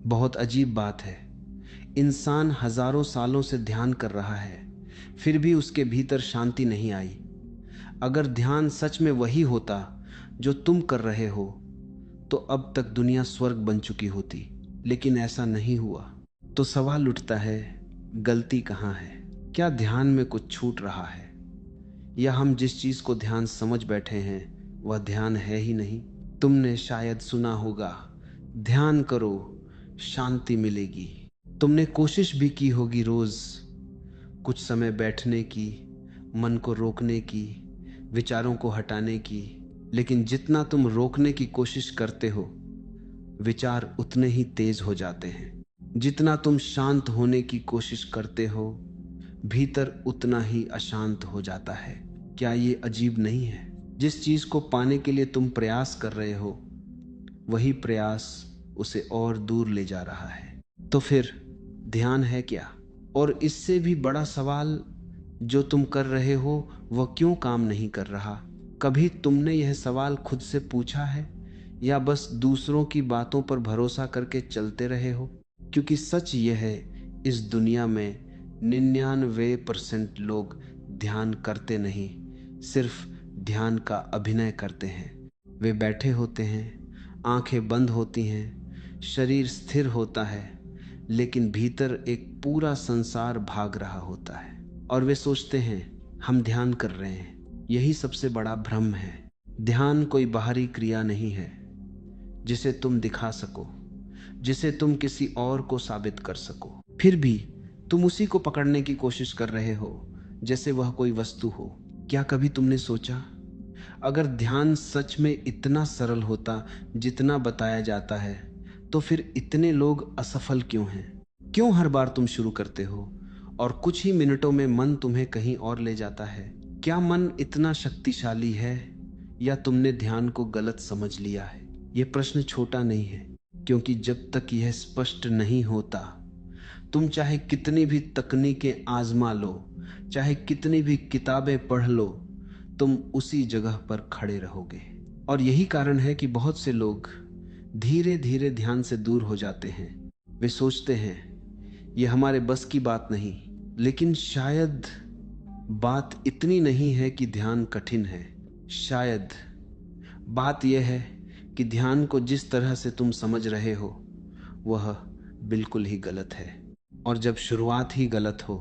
बहुत अजीब बात है, इंसान हजारों सालों से ध्यान कर रहा है, फिर भी उसके भीतर शांति नहीं आई। अगर ध्यान सच में वही होता जो तुम कर रहे हो, तो अब तक दुनिया स्वर्ग बन चुकी होती, लेकिन ऐसा नहीं हुआ। तो सवाल उठता है, गलती कहाँ है? क्या ध्यान में कुछ छूट रहा है, या हम जिस चीज को ध्यान समझ बैठे हैं वह ध्यान है ही नहीं? तुमने शायद सुना होगा, ध्यान करो शांति मिलेगी। तुमने कोशिश भी की होगी रोज कुछ समय बैठने की, मन को रोकने की, विचारों को हटाने की, लेकिन जितना तुम रोकने की कोशिश करते हो, विचार उतने ही तेज हो जाते हैं। जितना तुम शांत होने की कोशिश करते हो, भीतर उतना ही अशांत हो जाता है। क्या ये अजीब नहीं है? जिस चीज को पाने के लिए तुम प्रयास कर रहे हो, वही प्रयास उसे और दूर ले जा रहा है। तो फिर ध्यान है क्या? और इससे भी बड़ा सवाल, जो तुम कर रहे हो वह क्यों काम नहीं कर रहा? कभी तुमने यह सवाल खुद से पूछा है, या बस दूसरों की बातों पर भरोसा करके चलते रहे हो? क्योंकि सच यह है, इस दुनिया में 99% लोग ध्यान करते नहीं, सिर्फ ध्यान का अभिनय करते हैं। वे बैठे होते हैं, आंखें बंद होती हैं, शरीर स्थिर होता है, लेकिन भीतर एक पूरा संसार भाग रहा होता है। और वे सोचते हैं हम ध्यान कर रहे हैं। यही सबसे बड़ा भ्रम है। ध्यान कोई बाहरी क्रिया नहीं है जिसे तुम दिखा सको, जिसे तुम किसी और को साबित कर सको। फिर भी तुम उसी को पकड़ने की कोशिश कर रहे हो जैसे वह कोई वस्तु हो। क्या कभी तुमने सोचा, अगर ध्यान सच में इतना सरल होता जितना बताया जाता है, तो फिर इतने लोग असफल क्यों हैं? क्यों हर बार तुम शुरू करते हो और कुछ ही मिनटों में मन तुम्हें कहीं और ले जाता है? क्या मन इतना शक्तिशाली है, या तुमने ध्यान को गलत समझ लिया है? यह प्रश्न छोटा नहीं है, क्योंकि जब तक यह स्पष्ट नहीं होता, तुम चाहे कितनी भी तकनीकें आजमा लो, चाहे कितनी भी किताबें पढ़ लो, तुम उसी जगह पर खड़े रहोगे। और यही कारण है कि बहुत से लोग धीरे धीरे ध्यान से दूर हो जाते हैं। वे सोचते हैं यह हमारे बस की बात नहीं। लेकिन शायद बात इतनी नहीं है कि ध्यान कठिन है। शायद बात यह है कि ध्यान को जिस तरह से तुम समझ रहे हो वह बिल्कुल ही गलत है। और जब शुरुआत ही गलत हो,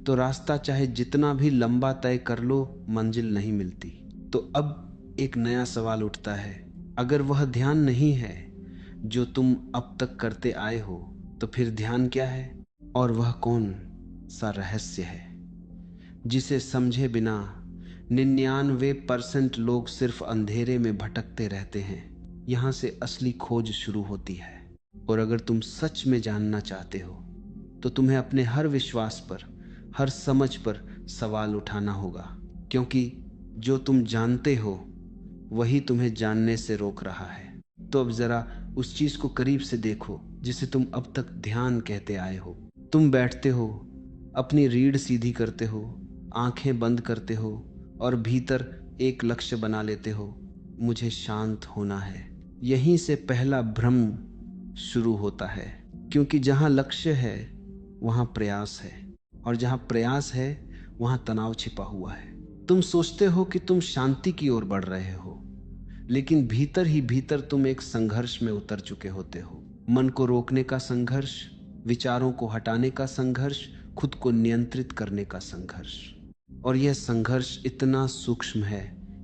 तो रास्ता चाहे जितना भी लंबा तय कर लो, मंजिल नहीं मिलती। तो अब एक नया सवाल उठता है, अगर वह ध्यान नहीं है जो तुम अब तक करते आए हो, तो फिर ध्यान क्या है? और वह कौन सा रहस्य है जिसे समझे बिना 99% लोग सिर्फ अंधेरे में भटकते रहते हैं? यहां से असली खोज शुरू होती है। और अगर तुम सच में जानना चाहते हो, तो तुम्हें अपने हर विश्वास पर, हर समझ पर सवाल उठाना होगा, क्योंकि जो तुम जानते हो वही तुम्हें जानने से रोक रहा है। तो अब जरा उस चीज को करीब से देखो जिसे तुम अब तक ध्यान कहते आए हो। तुम बैठते हो, अपनी रीढ़ सीधी करते हो, आंखें बंद करते हो और भीतर एक लक्ष्य बना लेते हो, मुझे शांत होना है। यहीं से पहला भ्रम शुरू होता है, क्योंकि जहां लक्ष्य है वहां प्रयास है, और जहां प्रयास है वहां तनाव छिपा हुआ है। तुम सोचते हो कि तुम शांति की ओर बढ़ रहे हो, लेकिन भीतर ही भीतर तुम एक संघर्ष में उतर चुके होते हो। मन को रोकने का संघर्ष, विचारों को हटाने का संघर्ष, खुद को नियंत्रित करने का संघर्ष। और यह संघर्ष इतना सूक्ष्म है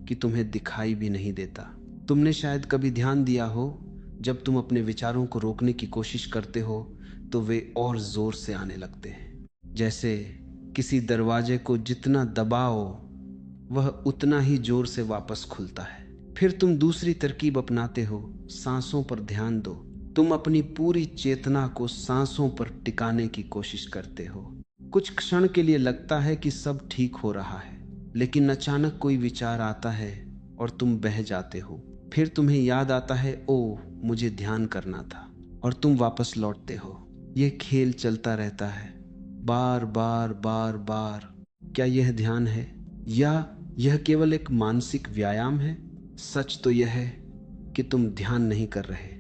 कि तुम्हें दिखाई भी नहीं देता। तुमने शायद कभी ध्यान दिया हो, जब तुम अपने विचारों को रोकने की कोशिश करते हो तो वे और जोर से आने लगते हैं। जैसे किसी दरवाजे को जितना दबाओ वह उतना ही जोर से वापस खुलता है। फिर तुम दूसरी तरकीब अपनाते हो, सांसों पर ध्यान दो। तुम अपनी पूरी चेतना को सांसों पर टिकाने की कोशिश करते हो। कुछ क्षण के लिए लगता है कि सब ठीक हो रहा है, लेकिन अचानक कोई विचार आता है और तुम बह जाते हो। फिर तुम्हें याद आता है, ओ मुझे ध्यान करना था, और तुम वापस लौटते हो। यह खेल चलता रहता है, बार बार बार बार। क्या यह ध्यान है, या यह केवल एक मानसिक व्यायाम है? सच तो यह है कि तुम ध्यान नहीं कर रहे,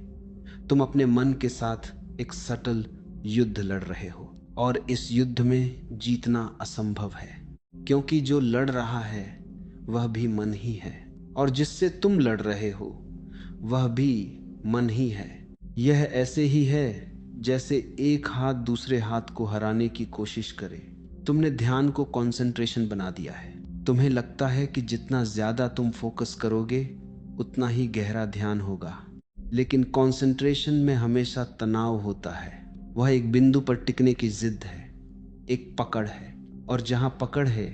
तुम अपने मन के साथ एक सटल युद्ध लड़ रहे हो, और इस युद्ध में जीतना असंभव है, क्योंकि जो लड़ रहा है वह भी मन ही है, और जिससे तुम लड़ रहे हो वह भी मन ही है। यह ऐसे ही है जैसे एक हाथ दूसरे हाथ को हराने की कोशिश करे। तुमने ध्यान को कंसंट्रेशन बना दिया है। तुम्हें लगता है कि जितना ज्यादा तुम फोकस करोगे उतना ही गहरा ध्यान होगा, लेकिन कंसंट्रेशन में हमेशा तनाव होता है। वह एक बिंदु पर टिकने की जिद है, एक पकड़ है, और जहां पकड़ है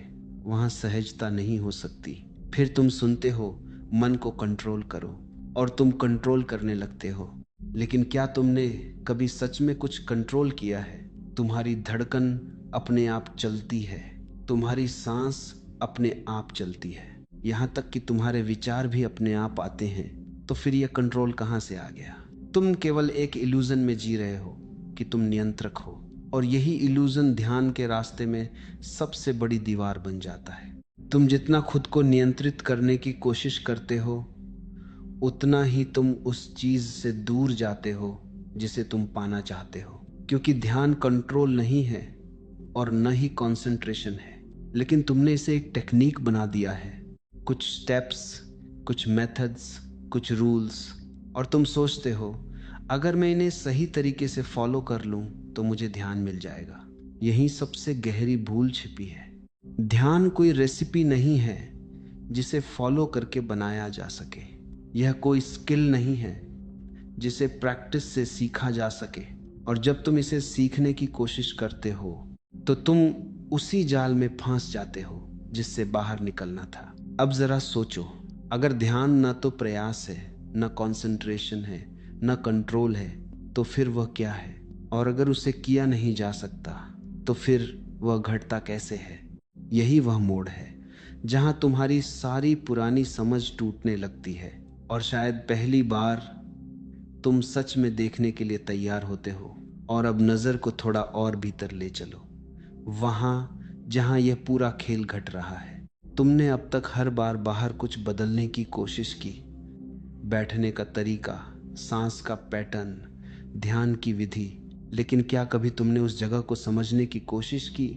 वहां सहजता नहीं हो सकती। फिर तुम सुनते हो मन को कंट्रोल करो, और तुम कंट्रोल करने लगते हो, लेकिन क्या तुमने कभी सच में कुछ कंट्रोल किया है? तुम्हारी धड़कन अपने आप चलती है, तुम्हारी सांस अपने आप चलती है, यहां तक कि तुम्हारे विचार भी अपने आप आते हैं। तो फिर यह कंट्रोल कहां से आ गया? तुम केवल एक इल्यूजन में जी रहे हो कि तुम नियंत्रक हो, और यही इल्यूजन ध्यान के रास्ते में सबसे बड़ी दीवार बन जाता है। तुम जितना खुद को नियंत्रित करने की कोशिश करते हो उतना ही तुम उस चीज से दूर जाते हो जिसे तुम पाना चाहते हो, क्योंकि ध्यान कंट्रोल नहीं है और न ही कंसंट्रेशन है, लेकिन तुमने इसे एक टेक्निक बना दिया है, कुछ स्टेप्स, कुछ मेथड्स, कुछ रूल्स, और तुम सोचते हो अगर मैं इन्हें सही तरीके से फॉलो कर लूं तो मुझे ध्यान मिल जाएगा। यही सबसे गहरी भूल छिपी है। ध्यान कोई रेसिपी नहीं है जिसे फॉलो करके बनाया जा सके। यह कोई स्किल नहीं है जिसे प्रैक्टिस से सीखा जा सके, और जब तुम इसे सीखने की कोशिश करते हो तो तुम उसी जाल में फंस जाते हो जिससे बाहर निकलना था। अब जरा सोचो, अगर ध्यान न तो प्रयास है, न कंसंट्रेशन है, न कंट्रोल है, तो फिर वह क्या है? और अगर उसे किया नहीं जा सकता तो फिर वह घटता कैसे है? यही वह मोड़ है जहां तुम्हारी सारी पुरानी समझ टूटने लगती है, और शायद पहली बार तुम सच में देखने के लिए तैयार होते हो। और अब नजर को थोड़ा और भीतर ले चलो, वहां जहां यह पूरा खेल घट रहा है। तुमने अब तक हर बार बाहर कुछ बदलने की कोशिश की, बैठने का तरीका, सांस का पैटर्न, ध्यान की विधि, लेकिन क्या कभी तुमने उस जगह को समझने की कोशिश की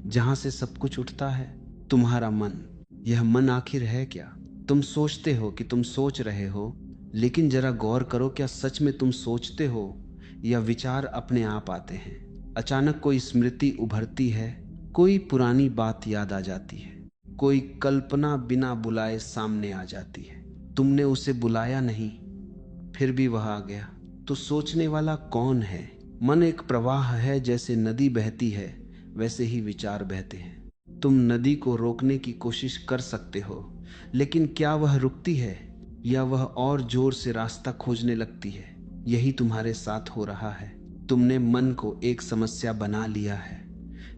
जहां से सब कुछ उठता है? तुम्हारा मन। यह मन आखिर है क्या? तुम सोचते हो कि तुम सोच रहे हो, लेकिन जरा गौर करो, क्या सच में तुम सोचते हो या विचार अपने आप आते हैं? अचानक कोई स्मृति उभरती है, कोई पुरानी बात याद आ जाती है, कोई कल्पना बिना बुलाए सामने आ जाती है। तुमने उसे बुलाया नहीं, फिर भी वह आ गया। तो सोचने वाला कौन है? मन एक प्रवाह है, जैसे नदी बहती है वैसे ही विचार बहते हैं। तुम नदी को रोकने की कोशिश कर सकते हो, लेकिन क्या वह रुकती है या वह और जोर से रास्ता खोजने लगती है? यही तुम्हारे साथ हो रहा है। तुमने मन को एक समस्या बना लिया है,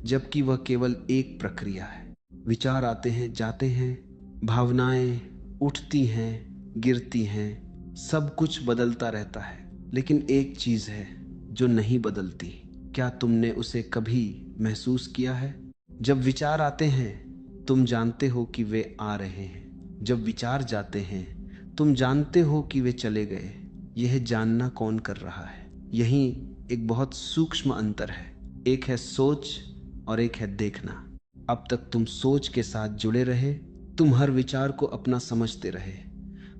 जबकि वह केवल एक प्रक्रिया है। विचार आते हैं, जाते हैं, भावनाएं उठती हैं, गिरती हैं, सब कुछ बदलता रहता है, लेकिन एक चीज है जो नहीं बदलती। क्या तुमने उसे कभी महसूस किया है? जब विचार आते हैं तुम जानते हो कि वे आ रहे हैं, जब विचार जाते हैं तुम जानते हो कि वे चले गए। यह जानना कौन कर रहा है? यही एक बहुत सूक्ष्म अंतर है। एक है सोच और एक है देखना। अब तक तुम सोच के साथ जुड़े रहे, तुम हर विचार को अपना समझते रहे,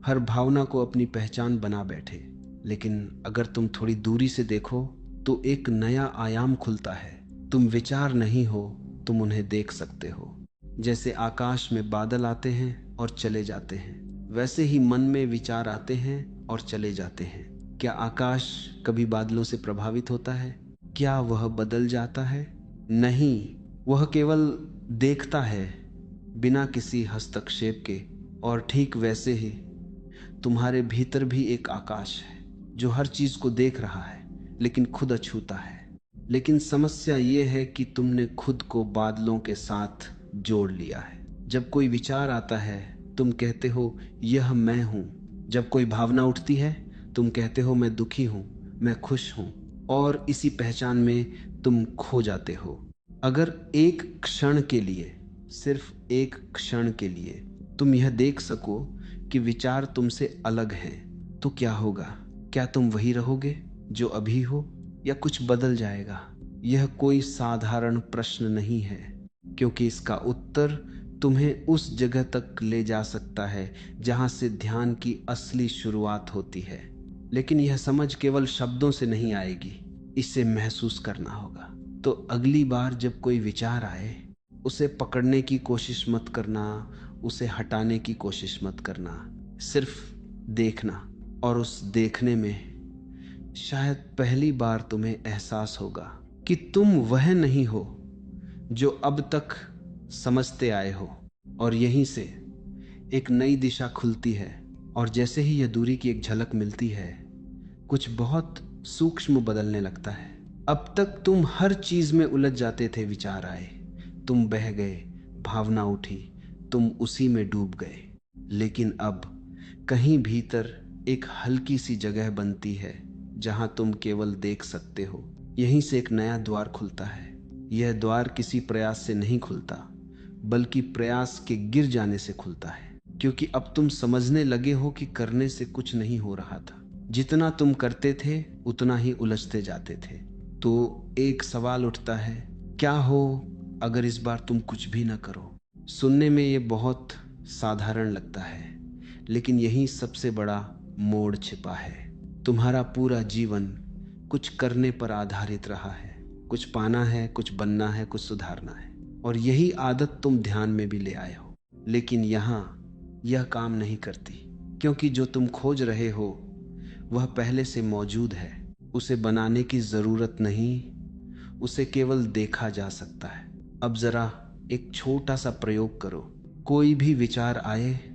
हर भावना को अपनी पहचान बना बैठे, लेकिन अगर तुम थोड़ी दूरी से देखो तो एक नया आयाम खुलता है। तुम विचार नहीं हो, तुम उन्हें देख सकते हो। जैसे आकाश में बादल आते हैं और चले जाते हैं, वैसे ही मन में विचार आते हैं और चले जाते हैं। क्या आकाश कभी बादलों से प्रभावित होता है? क्या वह बदल जाता है? नहीं, वह केवल देखता है बिना किसी हस्तक्षेप के। और ठीक वैसे ही तुम्हारे भीतर भी एक आकाश है जो हर चीज को देख रहा है लेकिन खुद अछूता है। लेकिन समस्या ये है कि तुमने खुद को बादलों के साथ जोड़ लिया है। जब कोई विचार आता है तुम कहते हो यह मैं हूं। जब कोई भावना उठती है तुम कहते हो मैं दुखी हूं, मैं खुश हूं, और इसी पहचान में तुम खो जाते हो। अगर एक क्षण के लिए, सिर्फ एक क्षण के लिए तुम यह देख सको कि विचार तुमसे अलग हैं, तो क्या होगा? क्या तुम वही रहोगे जो अभी हो, या कुछ बदल जाएगा? यह कोई साधारण प्रश्न नहीं है, क्योंकि इसका उत्तर तुम्हें उस जगह तक ले जा सकता है जहां से ध्यान की असली शुरुआत होती है। लेकिन यह समझ केवल शब्दों से नहीं आएगी, इसे महसूस करना होगा। तो अगली बार जब कोई विचार आए, उसे पकड़ने की कोशिश मत करना, उसे हटाने की कोशिश मत करना, सिर्फ देखना। और उस देखने में शायद पहली बार तुम्हें एहसास होगा कि तुम वह नहीं हो जो अब तक समझते आए हो। और यहीं से एक नई दिशा खुलती है। और जैसे ही यह दूरी की एक झलक मिलती है, कुछ बहुत सूक्ष्म बदलने लगता है। अब तक तुम हर चीज में उलझ जाते थे। विचार आए, तुम बह गए, भावना उठी, तुम उसी में डूब गए। लेकिन अब कहीं भीतर एक हल्की सी जगह बनती है जहां तुम केवल देख सकते हो। यहीं से एक नया द्वार खुलता है। यह द्वार किसी प्रयास से नहीं खुलता, बल्कि प्रयास के गिर जाने से खुलता है। क्योंकि अब तुम समझने लगे हो कि करने से कुछ नहीं हो रहा था। जितना तुम करते थे उतना ही उलझते जाते थे। तो एक सवाल उठता है, क्या हो अगर इस बार तुम कुछ भी ना करो? सुनने में ये बहुत साधारण लगता है, लेकिन यही सबसे बड़ा मोड़ छिपा है। तुम्हारा पूरा जीवन कुछ करने पर आधारित रहा है। कुछ पाना है, कुछ बनना है, कुछ सुधारना है। और यही आदत तुम ध्यान में भी ले आए हो। लेकिन यहाँ यह काम नहीं करती, क्योंकि जो तुम खोज रहे हो वह पहले से मौजूद है। उसे बनाने की जरूरत नहीं, उसे केवल देखा जा सकता है। अब जरा एक छोटा सा प्रयोग करो। कोई भी विचार आए,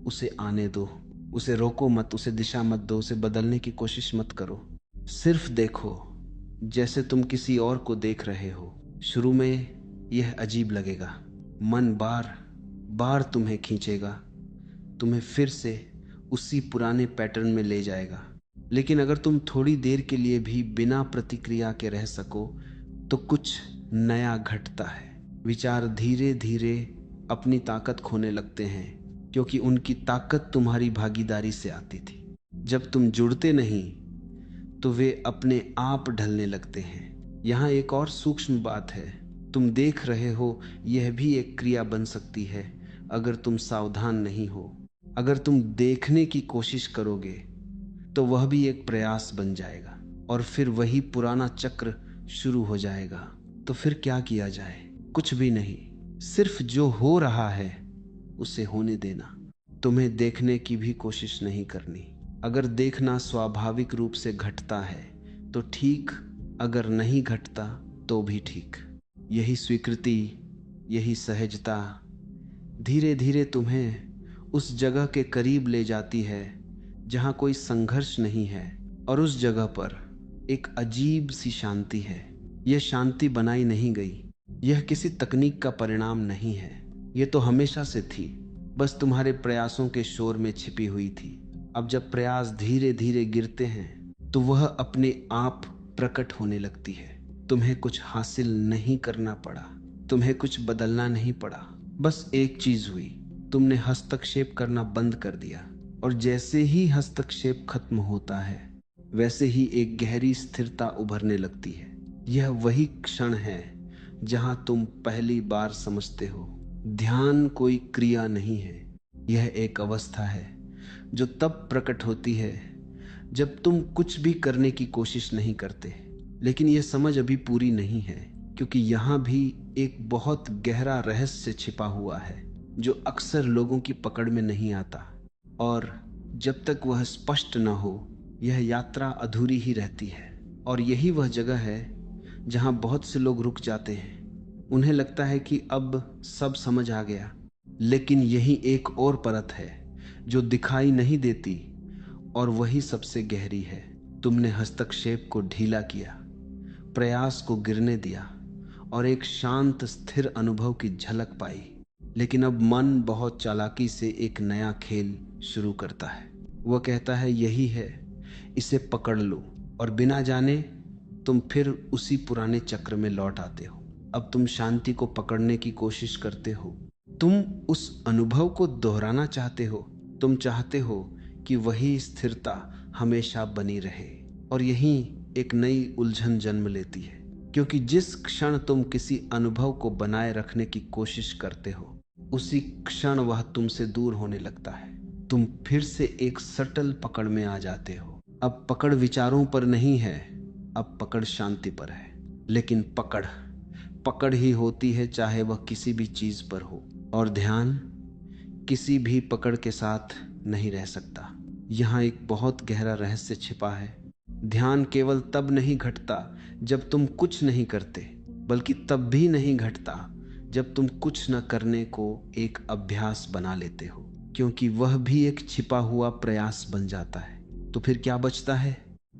उसे आने दो। उसे रोको मत, उसे दिशा मत दो, उसे बदलने की कोशिश मत करो। सिर्फ देखो, जैसे तुम किसी और को देख रहे हो। शुरू में यह अजीब लगेगा। मन बार बार तुम्हें खींचेगा, तुम्हें फिर से उसी पुराने पैटर्न में ले जाएगा। लेकिन अगर तुम थोड़ी देर के लिए भी बिना प्रतिक्रिया के रह सको, तो कुछ नया घटता है। विचार धीरे धीरे अपनी ताकत खोने लगते हैं, क्योंकि उनकी ताकत तुम्हारी भागीदारी से आती थी। जब तुम जुड़ते नहीं, तो वे अपने आप ढलने लगते हैं। यहाँ एक और सूक्ष्म बात है। तुम देख रहे हो, यह भी एक क्रिया बन सकती है अगर तुम सावधान नहीं हो। अगर तुम देखने की कोशिश करोगे, तो वह भी एक प्रयास बन जाएगा, और फिर वही पुराना चक्र शुरू हो जाएगा। तो फिर क्या किया जाए? कुछ भी नहीं, सिर्फ जो हो रहा है उसे होने देना। तुम्हें देखने की भी कोशिश नहीं करनी। अगर देखना स्वाभाविक रूप से घटता है तो ठीक, अगर नहीं घटता तो भी ठीक। यही स्वीकृति, यही सहजता धीरे धीरे तुम्हें उस जगह के करीब ले जाती है जहां कोई संघर्ष नहीं है। और उस जगह पर एक अजीब सी शांति है। यह शांति बनाई नहीं गई, यह किसी तकनीक का परिणाम नहीं है। यह तो हमेशा से थी, बस तुम्हारे प्रयासों के शोर में छिपी हुई थी। अब जब प्रयास धीरे धीरे गिरते हैं, तो वह अपने आप प्रकट होने लगती है। तुम्हें कुछ हासिल नहीं करना पड़ा, तुम्हें कुछ बदलना नहीं पड़ा। बस एक चीज हुई, तुमने हस्तक्षेप करना बंद कर दिया। और जैसे ही हस्तक्षेप खत्म होता है, वैसे ही एक गहरी स्थिरता उभरने लगती है। यह वही क्षण है जहां तुम पहली बार समझते हो, ध्यान कोई क्रिया नहीं है, यह एक अवस्था है जो तब प्रकट होती है जब तुम कुछ भी करने की कोशिश नहीं करते। लेकिन यह समझ अभी पूरी नहीं है, क्योंकि यहां भी एक बहुत गहरा रहस्य छिपा हुआ है जो अक्सर लोगों की पकड़ में नहीं आता। और जब तक वह स्पष्ट न हो, यह यात्रा अधूरी ही रहती है। और यही वह जगह है जहां बहुत से लोग रुक जाते हैं। उन्हें लगता है कि अब सब समझ आ गया, लेकिन यही एक और परत है जो दिखाई नहीं देती, और वही सबसे गहरी है। तुमने हस्तक्षेप को ढीला किया, प्रयास को गिरने दिया, और एक शांत स्थिर अनुभव की झलक पाई। लेकिन अब मन बहुत चालाकी से एक नया खेल शुरू करता है। वह कहता है, यही है, इसे पकड़ लो। और बिना जाने तुम फिर उसी पुराने चक्र में लौट आते हो। अब तुम शांति को पकड़ने की कोशिश करते हो। तुम उस अनुभव को दोहराना चाहते हो। तुम चाहते हो कि वही स्थिरता हमेशा बनी रहे। और यही एक नई उलझन जन्म लेती है, क्योंकि जिस क्षण तुम किसी अनुभव को बनाए रखने की कोशिश करते हो, उसी क्षण वह तुमसे दूर होने लगता है। तुम फिर से एक सटल पकड़ में आ जाते हो। अब पकड़ विचारों पर नहीं है, अब पकड़ शांति पर है। लेकिन पकड़ पकड़ ही होती है, चाहे वह किसी भी चीज पर हो। और ध्यान किसी भी पकड़ के साथ नहीं रह सकता। यहाँ एक बहुत गहरा रहस्य छिपा है। ध्यान केवल तब नहीं घटता जब तुम कुछ नहीं करते, बल्कि तब भी नहीं घटता जब तुम कुछ न करने को एक अभ्यास बना लेते हो, क्योंकि वह भी एक छिपा हुआ प्रयास बन जाता है। तो फिर क्या बचता है?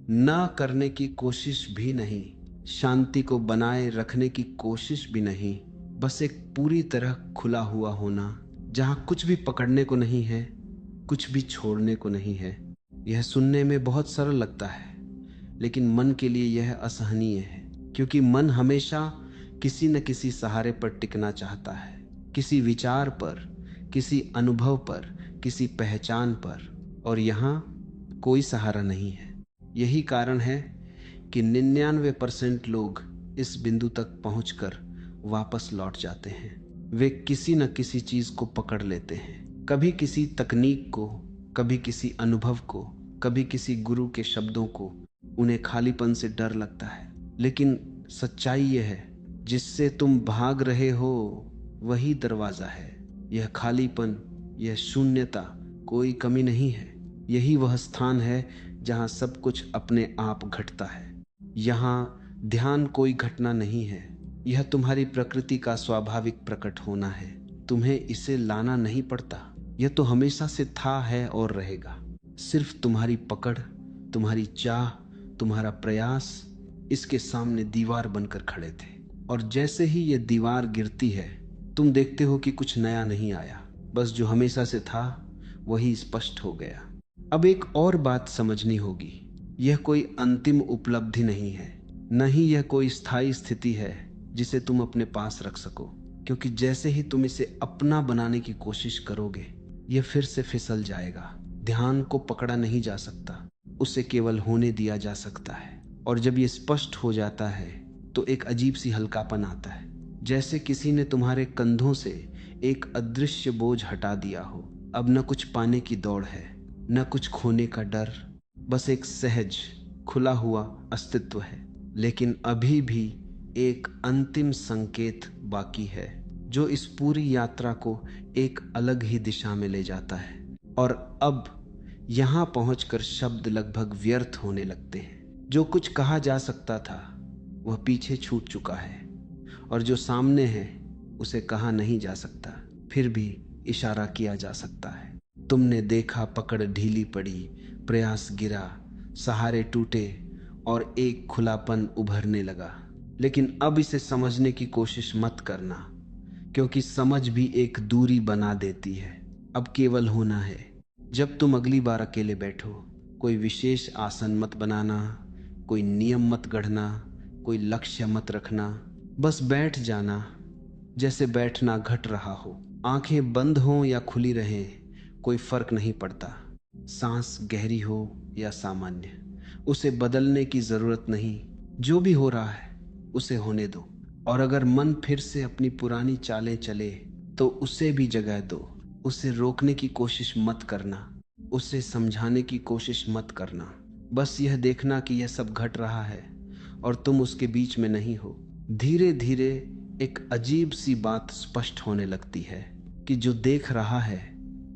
ना करने की कोशिश भी नहीं, शांति को बनाए रखने की कोशिश भी नहीं, बस एक पूरी तरह खुला हुआ होना, जहां कुछ भी पकड़ने को नहीं है, कुछ भी छोड़ने को नहीं है। यह सुनने में बहुत सरल लगता है, लेकिन मन के लिए यह असहनीय है, क्योंकि मन हमेशा किसी न किसी सहारे पर टिकना चाहता है, किसी विचार पर, किसी अनुभव पर, किसी पहचान पर। और यहाँ कोई सहारा नहीं है। यही कारण है कि 99% लोग इस बिंदु तक पहुंचकर वापस लौट जाते हैं। वे किसी न किसी चीज को पकड़ लेते हैं, कभी किसी तकनीक को, कभी किसी अनुभव को, कभी किसी गुरु के शब्दों को। उन्हें खालीपन से डर लगता है, लेकिन सच्चाई यह है, जिससे तुम भाग रहे हो वही दरवाजा है। यह खालीपन, यह शून्यता कोई कमी नहीं है। यही वह स्थान है जहां सब कुछ अपने आप घटता है। यहाँ ध्यान कोई घटना नहीं है, यह तुम्हारी प्रकृति का स्वाभाविक प्रकट होना है। तुम्हें इसे लाना नहीं पड़ता, यह तो हमेशा से था, है और रहेगा। सिर्फ तुम्हारी पकड़, तुम्हारी चाह, तुम्हारा प्रयास इसके सामने दीवार बनकर खड़े थे। और जैसे ही यह दीवार गिरती है, तुम देखते हो कि कुछ नया नहीं आया, बस जो हमेशा से था वही स्पष्ट हो गया। अब एक और बात समझनी होगी, यह कोई अंतिम उपलब्धि नहीं है, न ही यह कोई स्थायी स्थिति है जिसे तुम अपने पास रख सको, क्योंकि जैसे ही तुम इसे अपना बनाने की कोशिश करोगे, यह फिर से फिसल जाएगा। ध्यान को पकड़ा नहीं जा सकता, उसे केवल होने दिया जा सकता है। और जब यह स्पष्ट हो जाता है तो एक अजीब सी हल्कापन आता है, जैसे किसी ने तुम्हारे कंधों से एक अदृश्य बोझ हटा दिया हो। अब न कुछ पाने की दौड़ है, न कुछ खोने का डर, बस एक सहज खुला हुआ अस्तित्व है। लेकिन अभी भी एक अंतिम संकेत बाकी है, जो इस पूरी यात्रा को एक अलग ही दिशा में ले जाता है। और अब यहाँ पहुंचकर शब्द लगभग व्यर्थ होने लगते हैं। जो कुछ कहा जा सकता था वह पीछे छूट चुका है, और जो सामने है उसे कहा नहीं जा सकता, फिर भी इशारा किया जा सकता है। तुमने देखा, पकड़ ढीली पड़ी, प्रयास गिरा, सहारे टूटे और एक खुलापन उभरने लगा। लेकिन अब इसे समझने की कोशिश मत करना, क्योंकि समझ भी एक दूरी बना देती है। अब केवल होना है। जब तुम अगली बार अकेले बैठो, कोई विशेष आसन मत बनाना, कोई नियम मत गढ़ना, कोई लक्ष्य मत रखना, बस बैठ जाना जैसे बैठना घट रहा हो। आंखें बंद हों या खुली रहें, कोई फर्क नहीं पड़ता। सांस गहरी हो या सामान्य, उसे बदलने की जरूरत नहीं। जो भी हो रहा है उसे होने दो। और अगर मन फिर से अपनी पुरानी चालें चले तो उसे भी जगह दो। उसे रोकने की कोशिश मत करना, उसे समझाने की कोशिश मत करना। बस यह देखना कि यह सब घट रहा है और तुम उसके बीच में नहीं हो। धीरे धीरे एक अजीब सी बात स्पष्ट होने लगती है कि जो देख रहा है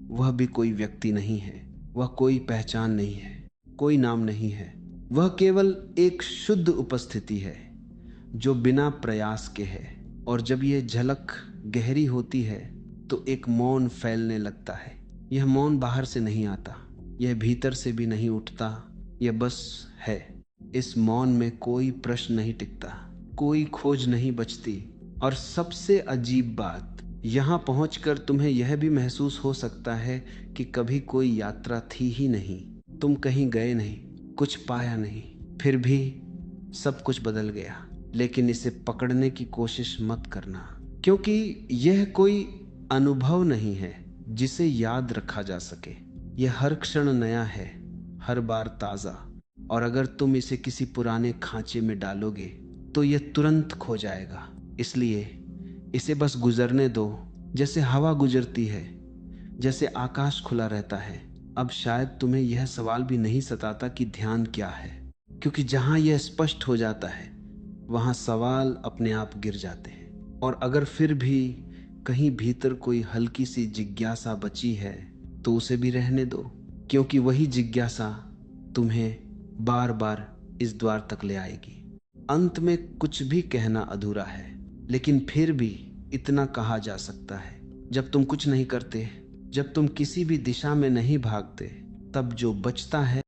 वह भी कोई व्यक्ति नहीं है, वह कोई पहचान नहीं है, कोई नाम नहीं है। वह केवल एक शुद्ध उपस्थिति है जो बिना प्रयास के है। और जब यह झलक गहरी होती है तो एक मौन फैलने लगता है। यह मौन बाहर से नहीं आता, यह भीतर से भी नहीं उठता, यह बस है। इस मौन में कोई प्रश्न नहीं टिकता, कोई खोज नहीं बचती। और सबसे अजीब बात, यहाँ पहुंचकर तुम्हें यह भी महसूस हो सकता है कि कभी कोई यात्रा थी ही नहीं। तुम कहीं गए नहीं, कुछ पाया नहीं, फिर भी सब कुछ बदल गया। लेकिन इसे पकड़ने की कोशिश मत करना, क्योंकि यह कोई अनुभव नहीं है जिसे याद रखा जा सके। यह हर क्षण नया है, हर बार ताज़ा, और अगर तुम इसे किसी पुराने खांचे में डालोगे तो यह तुरंत खो जाएगा। इसलिए इसे बस गुजरने दो, जैसे हवा गुजरती है, जैसे आकाश खुला रहता है। अब शायद तुम्हें यह सवाल भी नहीं सताता कि ध्यान क्या है, क्योंकि जहां यह स्पष्ट हो जाता है वहां सवाल अपने आप गिर जाते हैं। और अगर फिर भी कहीं भीतर कोई हल्की सी जिज्ञासा बची है तो उसे भी रहने दो, क्योंकि वही जिज्ञासा तुम्हें बार बार इस द्वार तक ले आएगी। अंत में कुछ भी कहना अधूरा है, लेकिन फिर भी इतना कहा जा सकता है, जब तुम कुछ नहीं करते, जब तुम किसी भी दिशा में नहीं भागते, तब जो बचता है